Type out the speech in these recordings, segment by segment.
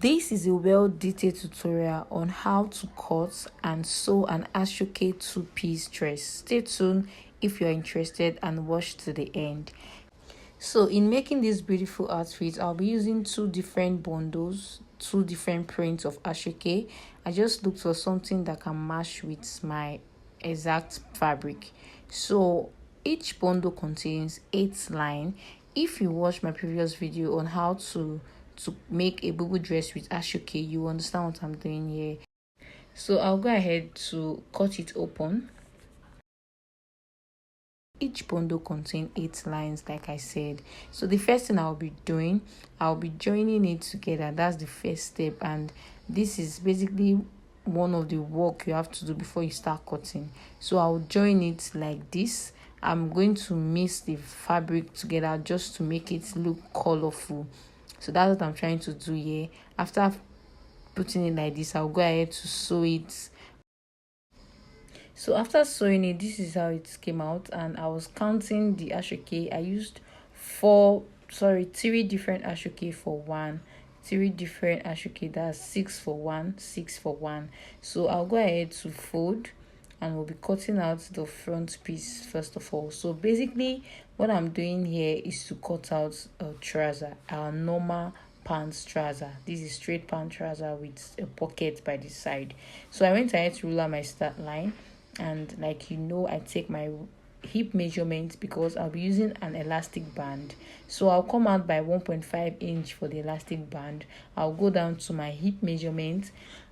This is a well-detailed tutorial on how to cut and sew an ashoke two-piece dress. Stay tuned if you're interested and watch to the end. So in making this beautiful outfit, I'll be using two different bundles, two different prints of ashoke. I just looked for something that can match with my exact fabric. So each bundle contains 8 lines. If you watch my previous video on how to make a boo dress with ashoke, you understand what I'm doing here. So I'll go ahead to cut it open. Each bundle contains 8 lines, like I said. So the first thing I'll be doing, I'll be joining it together. That's the first step, and this is basically one of the work you have to do before you start cutting. So I'll join it like this. I'm going to mix the fabric together just to make it look colorful. So that's what I'm trying to do here. After putting it like this, I'll go ahead to sew it. So after sewing it, this is how it came out, and I was counting the ashoke. I used 3 different ashoke for one, 3 different ashoke, that's 6 for one, 6 for one. So I'll go ahead to fold, and we'll be cutting out the front piece first of all. So basically what I'm doing here is to cut out a trouser, our normal pants trouser. This is straight pant trouser with a pocket by the side. So I went ahead to ruler my start line, and like I take my hip measurement because I'll be using an elastic band. So I'll come out by 1.5 inch for the elastic band. I'll go down to my hip measurement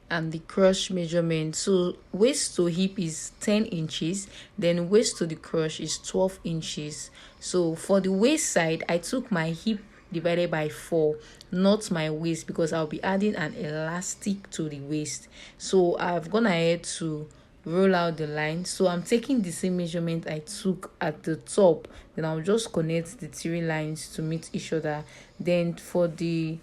and the crush measurement. So waist to hip is 10 inches, then waist to the crush is 12 inches. So for the waist side, I took my hip divided by 4, not my waist, because I'll be adding an elastic to the waist. So I've gone ahead to roll out the line. So I'm taking the same measurement I took at the top, then I'll just connect the 3 lines to meet each other. Then for the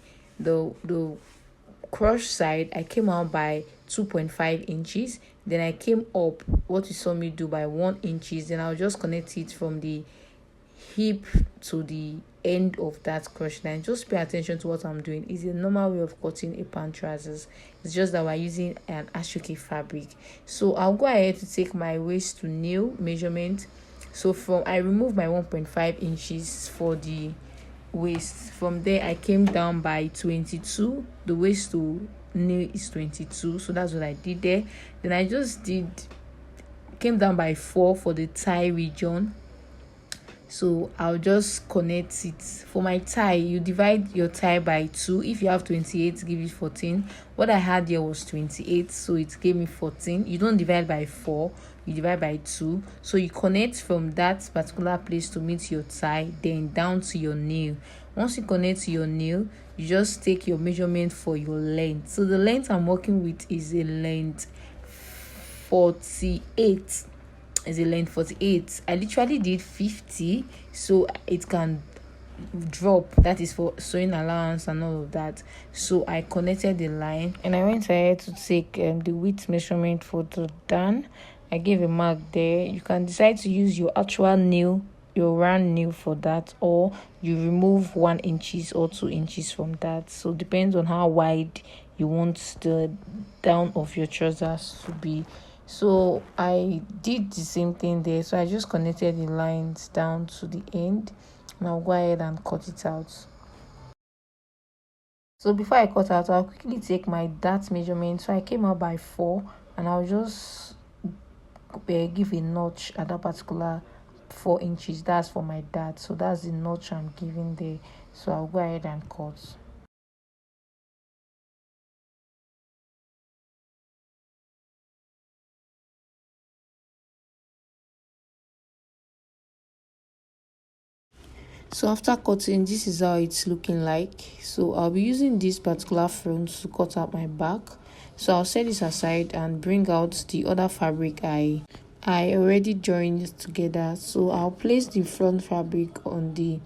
crush side, I came out by 2.5 inches, then I came up what you saw me do by 1 inches. Then I'll just connect it from the hip to the end of that crush line. Just pay attention to what I'm doing. It's a normal way of cutting a pant trousers. It's just that we're using an ashoke fabric. So I'll go ahead to take my waist to nail measurement. So I remove my 1.5 inches for the waist. From there I came down by 22. The waist to nail is 22, so that's what I did there. Then I just came down by 4 for the thigh region. So I'll just connect it. For my thigh, you divide your thigh by 2. If you have 28, give it 14. What I had here was 28, so it gave me 14. You don't divide by 4, you divide by 2. So you connect from that particular place to meet your thigh, then down to your nail. Once you connect to your nail, you just take your measurement for your length. So the length I'm working with is a length 48. Is a length 48. I literally did 50, so it can drop. That is for sewing allowance and all of that. So I connected the line, and I went ahead to take the width measurement for the darn. I gave a mark there. You can decide to use your actual nail, your round nail for that, or you remove 1 inches or 2 inches from that. So depends on how wide you want the down of your trousers to be. So I did the same thing there. So I just connected the lines down to the end, and I'll go ahead and cut it out. So before I cut out, I'll quickly take my dart measurement. So I came out by 4, and I'll just give a notch at that particular 4 inches. That's for my dart. So that's the notch I'm giving there. So I'll go ahead and cut. So after cutting, this is how it's looking like. So I'll be using this particular front to cut out my back. So I'll set this aside and bring out the other fabric I already joined together. So I'll place the front fabric on the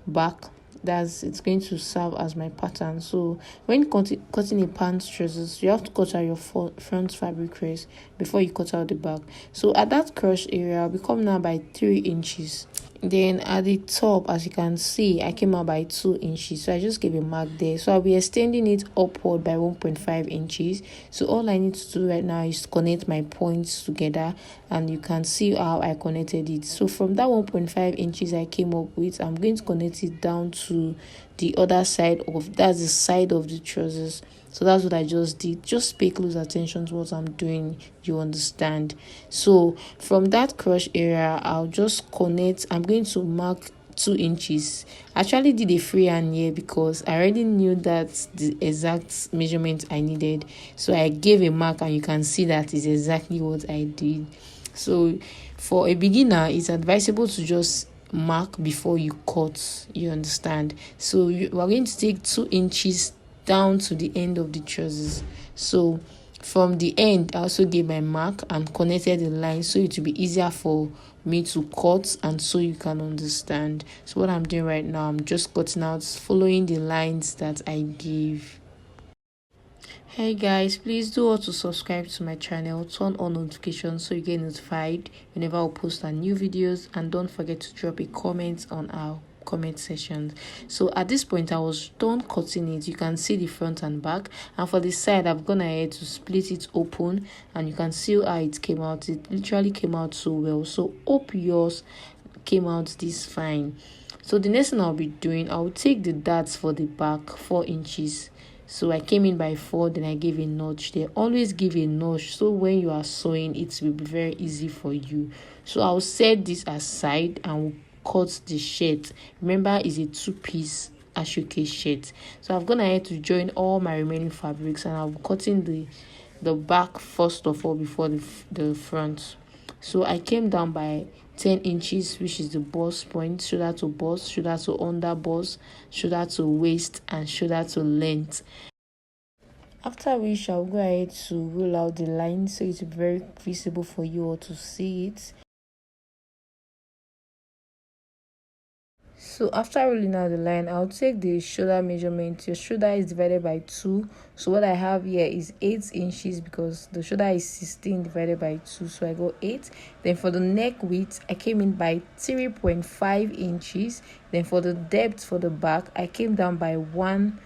back. It's going to serve as my pattern. So when cutting a pant trousers, you have to cut out your front fabric first before you cut out the back. So at that crush area, I'll be coming now by 3 inches. Then at the top, as you can see, I came out by 2 inches. So I just gave a mark there. So I'll be extending it upward by 1.5 inches. So all I need to do right now is connect my points together, and you can see how I connected it. So from that 1.5 inches I came up with, I'm going to connect it down to the other side of, that's the side of the trousers. So that's what I just did. Just pay close attention to what I'm doing, you understand. So from that crotch area, I'll just connect. I'm going to mark 2 inches. I actually did a freehand here because I already knew that the exact measurement I needed. So I gave a mark, and you can see that is exactly what I did. So for a beginner, it's advisable to just mark before you cut, you understand. So we're going to take 2 inches down to the end of the trousers. So from the end, I also gave my mark and connected the line, so it will be easier for me to cut and so you can understand. So what I'm doing right now, I'm just cutting out, following the lines that I gave. Hey guys, please do also subscribe to my channel, turn on notifications so you get notified whenever I post our new videos, and don't forget to drop a comment on our comment section. So at this point, I was done cutting it. You can see the front and back, and for the side, I've gone ahead to split it open, and you can see how it came out. It literally came out so well. So hope yours came out this fine. So the next thing I'll be doing, I'll take the darts for the back, 4 inches. So I came in by 4, then I gave a notch there. Always give a notch, so when you are sewing, it will be very easy for you. So I'll set this aside and we'll cut the shirt. Remember, it's a 2-piece ashoke shirt. So I've gone ahead to join all my remaining fabrics, and I'm cutting the back first of all before the front. So I came down by 10 inches, which is the bust point, shoulder to bust, shoulder to under bust, shoulder to waist, and shoulder to length. After which, I'll go ahead to roll out the line so it's very visible for you all to see it. So after rolling out the line, I'll take the shoulder measurement. Your shoulder is divided by 2. So what I have here is 8 inches because the shoulder is 16 divided by 2. So I go 8. Then for the neck width, I came in by 3.5 inches. Then for the depth for the back, I came down by 1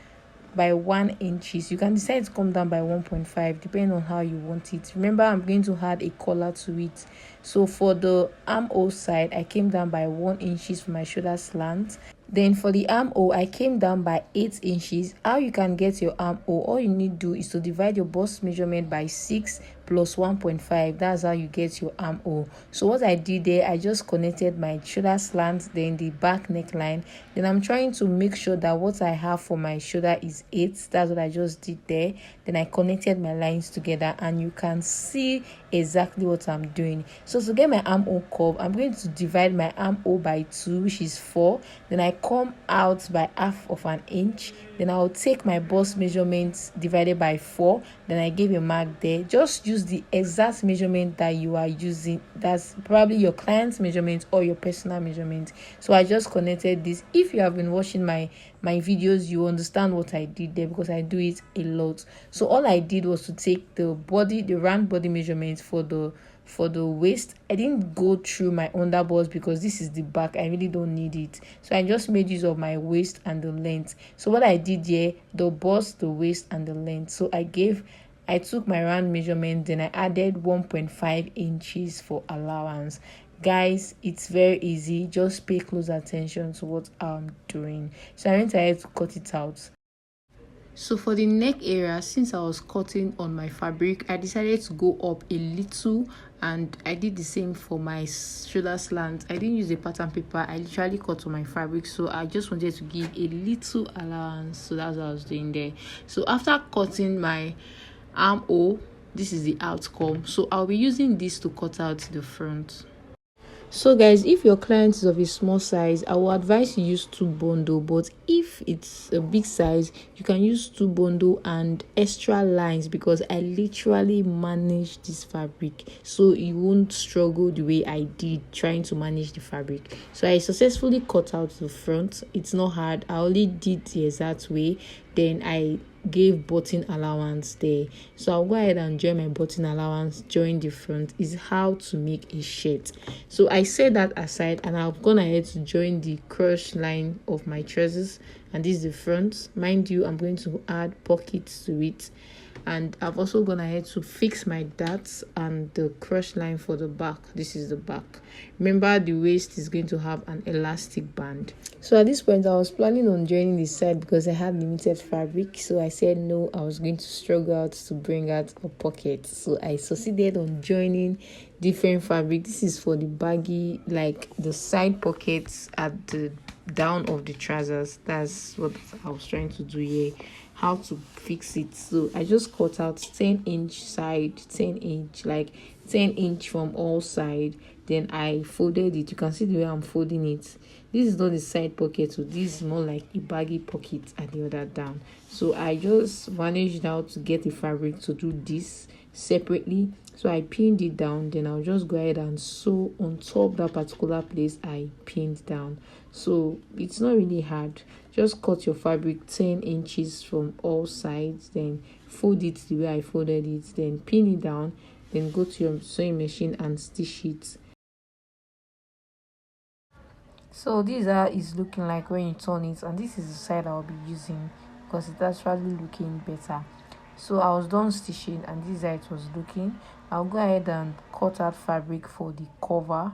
inches. You can decide to come down by 1.5 depending on how you want it. Remember, I'm going to add a collar to it. So for the armhole side, I came down by 1 inches for my shoulder slant. Then for the armhole, I came down by 8 inches. How you can get your armhole, all you need to do is to divide your bust measurement by 6 plus 1.5. That's how you get your armhole. So what I did there, I just connected my shoulder slant, then the back neckline. Then I'm trying to make sure that what I have for my shoulder is 8. That's what I just did there. Then I connected my lines together, and you can see exactly what I'm doing. So to get my armhole curve, I'm going to divide my armhole by 2, which is 4. Then I come out by half of an inch. Then I'll take my bust measurement divided by 4. Then I give a mark there. Just use the exact measurement that you are using. That's probably your client's measurement or your personal measurement. So I just connected this. If you have been watching my videos, you understand what I did there because I do it a lot. So all I did was to take the round body measurement for the waist. I didn't go through my underbust because this is the back. I really don't need it. So I just made use of my waist and the length. So what I did here, the bust, the waist, and the length. So I took my round measurement, then I added 1.5 inches for allowance. Guys, it's very easy. Just pay close attention to what I'm doing. So I went ahead to cut it out. So for the neck area, since I was cutting on my fabric, I decided to go up a little, and I did the same for my shoulder slant. I didn't use a pattern paper. I literally cut on my fabric, so I just wanted to give a little allowance. So that's what I was doing there. So after cutting my armhole, this is the outcome. So I'll be using this to cut out the front. So guys, if your client is of a small size, I will advise you use 2 bundle, but if it's a big size, you can use 2 bundle and extra lines, because I literally manage this fabric, so you won't struggle the way I did trying to manage the fabric. So I successfully cut out the front. It's not hard. I only did the exact way. Then I gave button allowance there. So I'll go ahead and join my button allowance, join the front. Is how to make a shirt. So I set that aside, and I've gone ahead to join the crush line of my trousers, and this is the front. Mind you, I'm going to add pockets to it, and I've also gone ahead to fix my darts and the crush line for the back. This is the back. Remember, the waist is going to have an elastic band. So at this point, I was planning on joining the side because I had limited fabric. So I said no, I was going to struggle out to bring out a pocket. So I succeeded on joining different fabric. This is for the baggy, like the side pockets at the down of the trousers. That's what I was trying to do here. How to fix it. So I just cut out 10-inch side, 10-inch, like 10-inch from all side. Then I folded it. You can see the way I'm folding it. This is not the side pocket, so this is more like a baggy pocket and the other down. So I just managed how to get the fabric to do this separately. So I pinned it down. Then I'll just go ahead and sew on top that particular place I pinned down. So it's not really hard. Just cut your fabric 10 inches from all sides, then fold it the way I folded it, then pin it down, then go to your sewing machine and stitch it. So this is how it's looking like when you turn it, and this is the side I'll be using because it's actually looking better. So I was done stitching, and this is how it was looking. I'll go ahead and cut out fabric for the cover,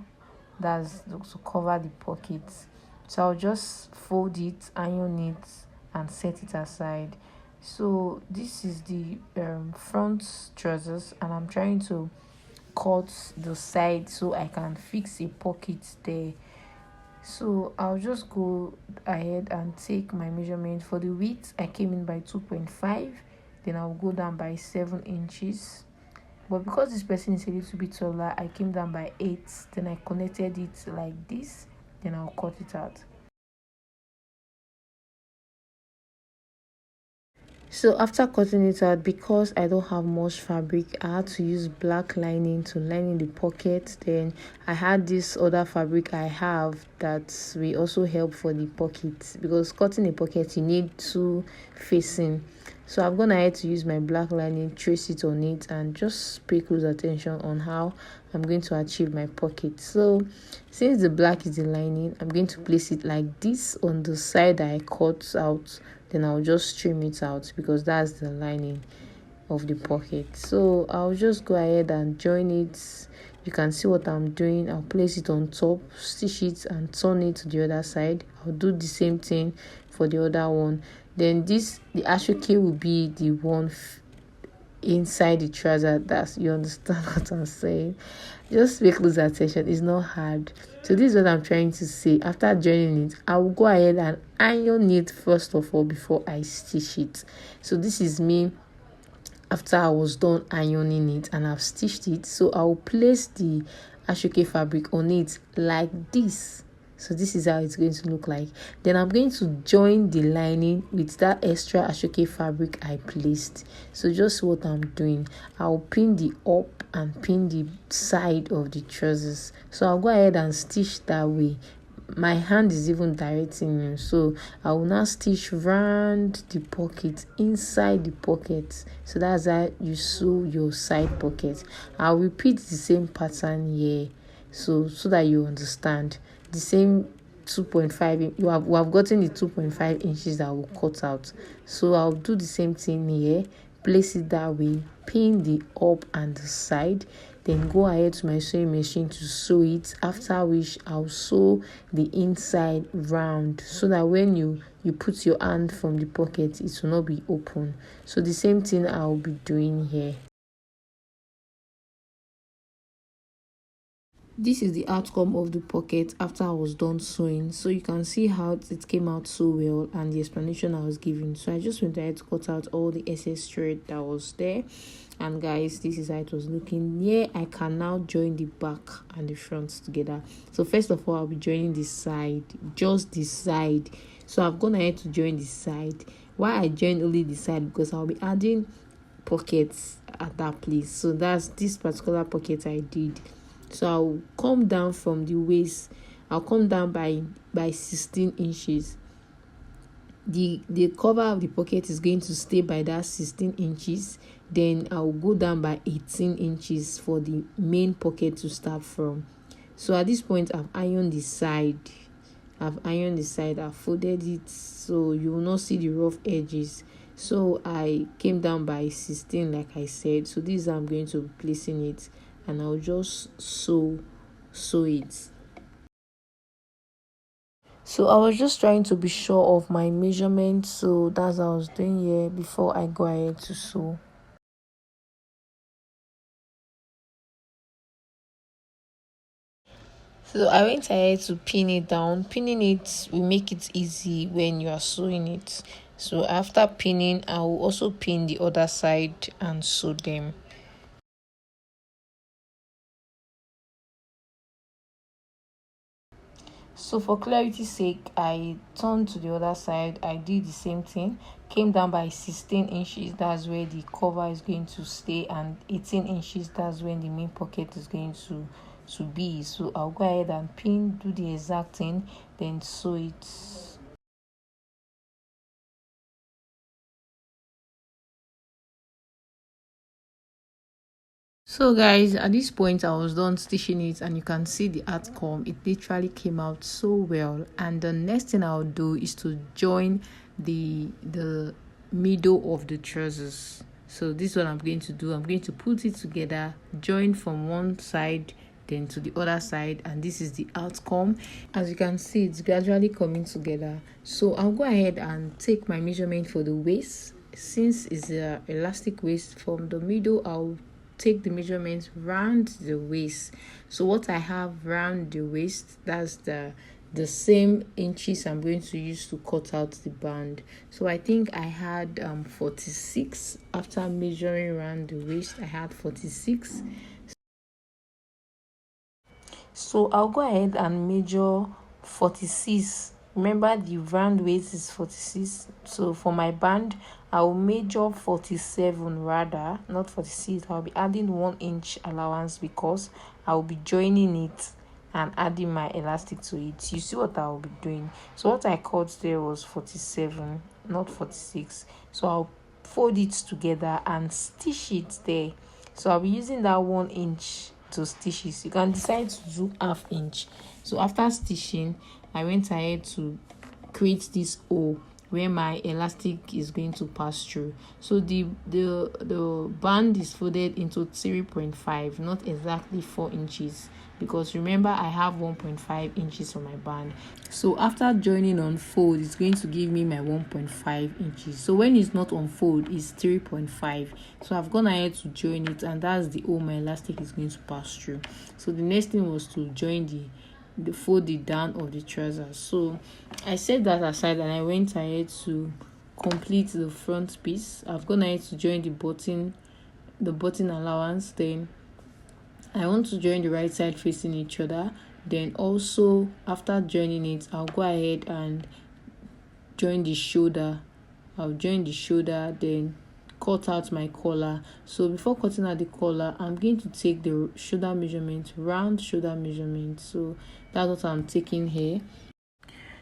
that's to cover the pockets. So I'll just fold it, iron it, and set it aside. So this is the front trousers, and I'm trying to cut the side so I can fix a pocket there. So I'll just go ahead and take my measurement for the width. I came in by 2.5, then I'll go down by 7 inches. But because this person is a little bit taller, I came down by 8, then I connected it like this, then I'll cut it out. So after cutting it out, because I don't have much fabric, I had to use black lining to line in the pocket. Then I had this other fabric I have that will also help for the pocket, because cutting a pocket you need two facing. So I've gone ahead to use my black lining, trace it on it, and just pay close attention on how I'm going to achieve my pocket. So since the black is the lining, I'm going to place it like this on the side that I cut out. Then I'll just trim it out because that's the lining of the pocket. So I'll just go ahead and join it. You can see what I'm doing. I'll place it on top, stitch it, and turn it to the other side. I'll do the same thing for the other one. Then the ashoke will be the one inside the trouser. That's, you understand what I'm saying? Just pay close attention. It's not hard. So this is what I'm trying to say. After joining it, I will go ahead and iron it first of all before I stitch it. So this is me after I was done ironing it and I've stitched it. So I will place the ashoke fabric on it like this. So this is how it's going to look like. Then I'm going to join the lining with that extra ashoke fabric I placed. So just what I'm doing, I'll pin the up and pin the side of the trousers. So I'll go ahead and stitch that way. My hand is even directing me, so I will now stitch round the pocket, inside the pocket. So that's how you sew your side pocket. I'll repeat the same pattern here, so that you understand. The same 2.5, we have gotten the 2.5 inches that will cut out. So I'll do the same thing here, place it that way, pin the up and the side, then go ahead to my sewing machine to sew it, after which I'll sew the inside round so that when you put your hand from the pocket, it will not be open. So the same thing I'll be doing here. This is the outcome of the pocket after I was done sewing. So you can see how it came out so well and the explanation I was giving. So I just went ahead to cut out all the excess thread that was there. And guys, this is how it was looking. Here I can now join the back and the front together. So first of all, I'll be joining the side, just the side. So I've gone ahead to join the side. Why I joined only the side? Because I'll be adding pockets at that place. So that's this particular pocket I did. So I'll come down from the waist. I'll come down by 16 inches. the cover of the pocket is going to stay by that 16 inches. Then I'll go down by 18 inches for the main pocket to start from. So at this point, I've ironed the side. I've folded it so you will not see the rough edges. So I came down by 16, like I said. So this I'm going to be placing it, and I'll just sew it. So I was just trying to be sure of my measurements, so that's what I was doing here before I go ahead to sew. So I went ahead to pin it down. Pinning it will make it easy when you are sewing it. So after pinning, I will also pin the other side and sew them. So for clarity's sake, I turned to the other side. I did the same thing. Came down by 16 inches. That's where the cover is going to stay, and 18 inches. That's when the main pocket is going to be. So I'll go ahead and pin, do the exact thing, then sew it. So guys, at this point I was done stitching it, and you can see the outcome. It literally came out so well. And the next thing I'll do is to join the middle of the trousers. So this is what I'm going to do. I'm going to put it together, join from one side, then to the other side, and this is the outcome. As you can see, it's gradually coming together. So I'll go ahead and take my measurement for the waist. Since it's a elastic waist, from the middle I'll take the measurements round the waist. So what I have round the waist, that's the same inches I'm going to use to cut out the band. So I think I had 46. After measuring around the waist, I had 46. So I'll go ahead and measure 46. Remember, the round waist is 46. So for my band, I'll measure 47, rather not 46. I'll be adding 1 inch allowance because I'll be joining it and adding my elastic to it. You see what I'll be doing. So what I cut there was 47, not 46. So I'll fold it together and stitch it there. So I'll be using that 1 inch to stitches. You can decide to do ½ inch. So after stitching, I went ahead to create this hole where my elastic is going to pass through. So the band is folded into 3.5, not exactly 4 inches, because remember I have 1.5 inches for my band. So after joining on fold, it's going to give me my 1.5 inches. So when it's not on fold, it's 3.5. So I've gone ahead to join it, and that's the hole my elastic is going to pass through. So the next thing was to join the folded down of the trousers. So I set that aside, and I went ahead to complete the front piece. I've gone ahead to join the button allowance. Then I want to join the right side facing each other. Then also after joining it, I'll go ahead and join the shoulder. I'll join the shoulder, then cut out my collar. So before cutting out the collar, I'm going to take the shoulder measurement, round shoulder measurement. So that's what I'm taking here.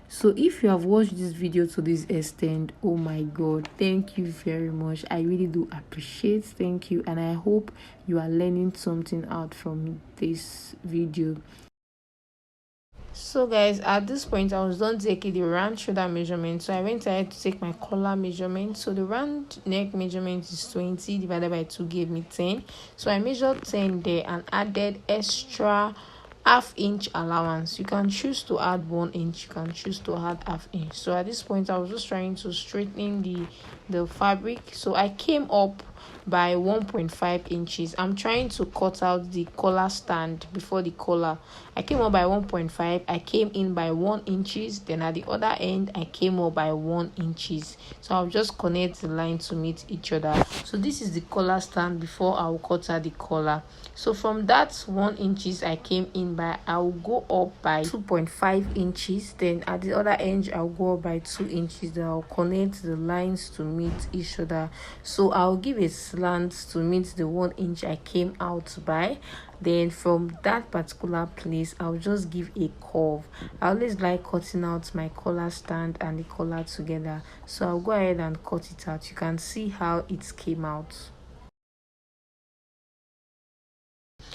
So if you have watched this video to this extent, oh my god, thank you very much. I really do appreciate. Thank you, and I hope you are learning something out from this video. So guys, at this point I was done taking the round shoulder measurement, so I went ahead to take my collar measurement. So the round neck measurement is 20 divided by 2 gave me 10. So I measured 10 there and added extra ½ inch allowance. You can choose to add 1 inch, you can choose to add ½ inch. So at this point I was just trying to straighten the fabric. So I came up by 1.5 inches. I'm trying to cut out the collar stand before the collar. I came up by 1.5. I came in by 1 inches. Then at the other end I came up by 1 inches. So I'll just connect the line to meet each other. So this is the collar stand before I'll cut out the collar. So from that 1 inches I came in by, I'll go up by 2.5 inches. Then at the other end I'll go up by 2 inches. Then I'll connect the lines to meet each other. So I'll give a slant to meet the 1 inch I came out by. Then from that particular place, I'll just give a curve. I always like cutting out my collar stand and the collar together, so I'll go ahead and cut it out. You can see how it came out.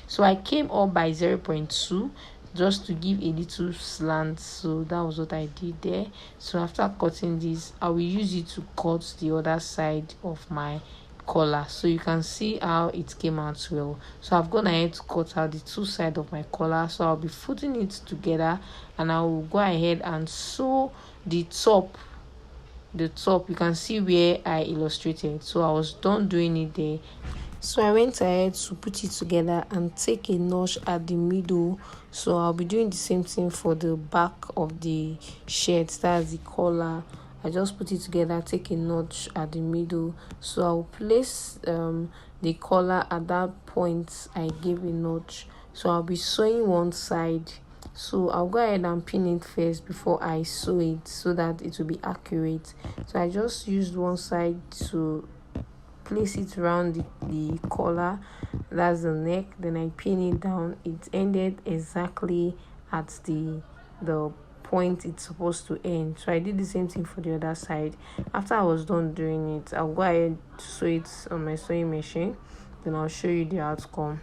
So I came up by 0.2 just to give a little slant. So that was what I did there. So after cutting this, I will use it to cut the other side of my collar, so you can see how it came out well. So I've gone ahead to cut out the two sides of my collar, so I'll be footing it together, and I will go ahead and sew the top. You can see where I illustrated, so I was done doing it there. So I went ahead to put it together and take a notch at the middle. So I'll be doing the same thing for the back of the shirt, that's the collar. I just put it together, take a notch at the middle. So I'll place the collar at that point I gave a notch. So I'll be sewing one side. So I'll go ahead and pin it first before I sew it, so that it will be accurate. So I just used one side to place it around the collar, that's the neck. Then I pin it down. It ended exactly at the point it's supposed to end. So I did the same thing for the other side. After I was done doing it, I'll go ahead to sew it on my sewing machine, then I'll show you the outcome.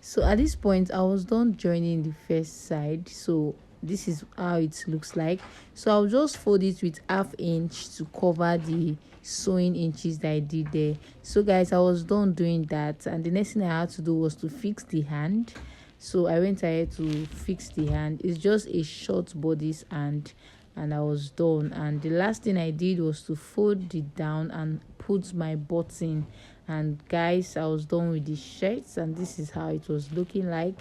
So at this point, I was done joining the first side. So this is how it looks like. So I'll just fold it with 1/2 inch to cover the sewing inches that I did there. So guys, I was done doing that, and the next thing I had to do was to fix the hand. So I went ahead to fix the hand. It's just a short bodice and I was done. And the last thing I did was to fold it down and put my button. And guys, I was done with the shirts, and this is how it was looking like.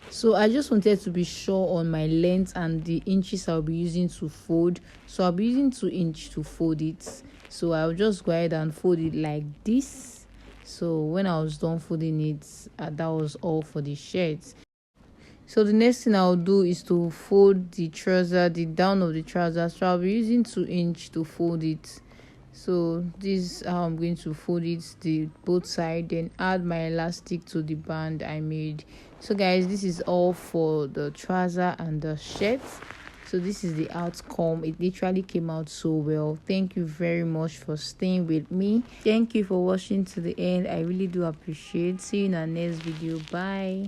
So I just wanted to be sure on my length and the inches I'll be using to fold. So I'll be using 2 inch to fold it. So I'll just go ahead and fold it like this. So when I was done folding it, that was all for the shirts. So the next thing I'll do is to fold the trouser, the down of the trouser. So I'll be using 2 inch to fold it. So this is how I'm going to fold it, the both side, then add my elastic to the band I made. So guys, this is all for the trouser and the shirt. So this is the outcome. It literally came out so well. Thank you very much for staying with me. Thank you for watching to the end. I really do appreciate. See you in our next video. Bye.